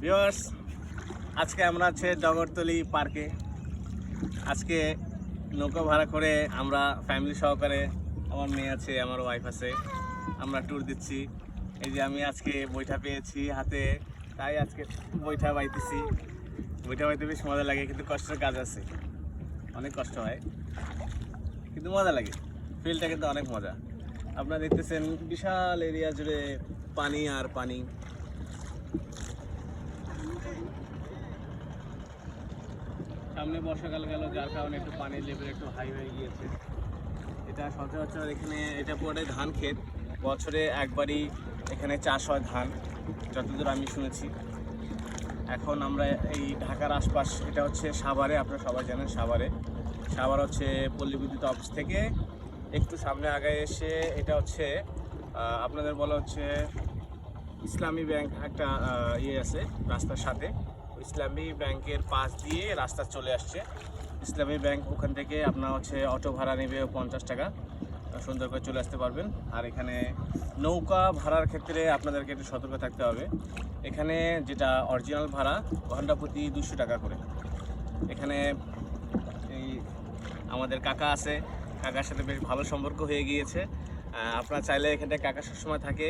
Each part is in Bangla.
ভিউয়ার্স, আজকে আমরা আছে ডগরতলি পার্কে। আজকে নৌকা ভাড়া করে আমরা ফ্যামিলি সহকারে, আমার মেয়ে আছে, আমার ওয়াইফ আছে, আমরা ট্যুর দিচ্ছি। এই যে আমি আজকে বৈঠা পেয়েছি হাতে, তাই আজকে বৈঠা বাইতেছি। বৈঠা বাইতে বেশ মজা লাগে, কিন্তু কষ্টের কাজ আছে, অনেক কষ্ট হয়, কিন্তু মজা লাগে। ফিলটা কিন্তু অনেক মজা। আপনারা দেখতেছেন বিশাল এরিয়া জুড়ে পানি আর পানি। সামনে বর্ষাকাল গেল, যার কারণে একটু পানির লেভেল একটু হাই হয়ে গিয়েছে। এটা সচরাচর এখানে এটা পড়ে ধান ক্ষেত, বছরে একবারই এখানে চাষ হয় ধান, যতদূর আমি শুনেছি। এখন আমরা এই ঢাকার আশপাশ, এটা হচ্ছে সাভারে, আপনারা সবাই জানেন সাভার হচ্ছে পল্লী বিদ্যুৎ অফিস থেকে একটু সামনে আগায় এসে এটা হচ্ছে আপনাদের বলা হচ্ছে ইসলামী ব্যাংক, একটা ইয়ে আছে রাস্তার সাথে। ইসলামী ব্যাংকের পাশ দিয়ে রাস্তা চলে আসছে ইসলামী ব্যাংক। ওখান থেকে আপনার হচ্ছে অটো ভাড়া নেবে 50 টাকা, সুন্দর করে চলে আসতে পারবেন। আর এখানে নৌকা ভাড়ার ক্ষেত্রে আপনাদেরকে একটু সতর্ক থাকতে হবে। এখানে যেটা অরিজিনাল ভাড়া ঘন্টা প্রতি 200 টাকা করে। এখানে এই আমাদের কাকা আছে, কাকার সাথে বেশ ভালো সম্পর্ক হয়ে গিয়েছে। আপনারা চাইলে এখানটায় কাকা সবসময় থাকে,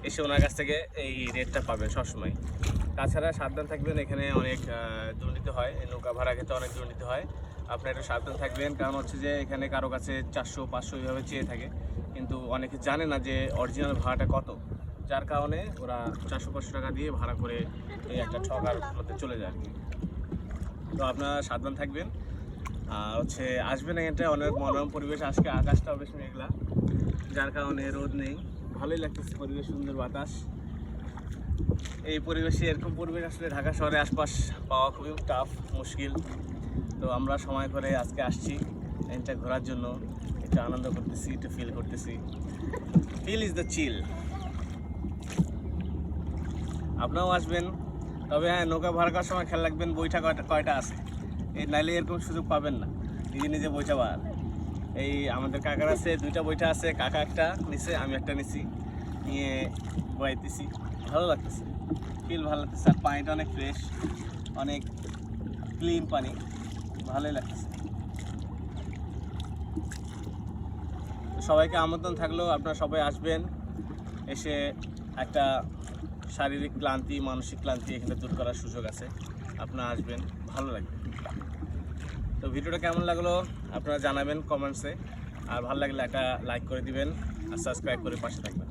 এসে ওনার কাছ থেকে এই রেটটা পাবেন সবসময়। তাছাড়া সাবধান থাকবেন, এখানে অনেক দুর্নীতি হয়, নৌকা ভাড়া ক্ষেত্রে অনেক দুর্নীতি হয়। আপনারা একটু সাবধান থাকবেন, কারণ হচ্ছে যে এখানে কারো কাছে 400-500 এইভাবে চেয়ে থাকে, কিন্তু অনেকে জানে না যে অরিজিনাল ভাড়াটা কত, যার কারণে ওরা 400-500 টাকা দিয়ে ভাড়া করে এই একটা ঠকার মধ্যে চলে যায় আর কি। তো আপনারা সাবধান থাকবেন। আর হচ্ছে আসবেন, এটা অনেক মনোরম পরিবেশ। আজকে আকাশটাও বেশ মেঘলা, যার কারণে রোদ নেই, ভালোই লাগতেছে পরিবেশ, সুন্দর বাতাস। এই পরিবেশে, এরকম পরিবেশ আসলে ঢাকা শহরে আশপাশ পাওয়া খুবই টাফ, মুশকিল। তো আমরা সময় করে আজকে আসছি এটা ঘোরার জন্য, একটু আনন্দ করতেছি, একটু ফিল করতেছি। Feel is the chill. আপনারাও আসবেন, তবে হ্যাঁ, নৌকা ভাড়া করার সময় খেয়াল রাখবেন বইটা কয়টা আছে। এই নাইলে এরকম সুযোগ পাবেন না নিজে নিজে বইটা বার। এই আমাদের কাকার আছে 2টা বইটা আছে, কাকা একটা নিছে, আমি একটা নিছি, নিয়ে বইতেছি, ভালো লাগতেছে, ফিল ভালো লাগতেছে। আর পানিটা অনেক ফ্রেশ, অনেক ক্লিন পানি, ভালোই লাগতেছে। সবাইকে আমন্ত্রণ থাকলো, আপনারা সবাই আসবেন, এসে একটা শারীরিক ক্লান্তি, মানসিক ক্লান্তি এখানে দূর করার সুযোগ আছে। আপনারা আসবেন, ভালো লাগবে। তো ভিডিওটা কেমন লাগলো আপনারা জানাবেন কমেন্টসে, আর ভালো লাগলে একটা লাইক করে দিবেন আর সাবস্ক্রাইব করে পাশে থাকবেন।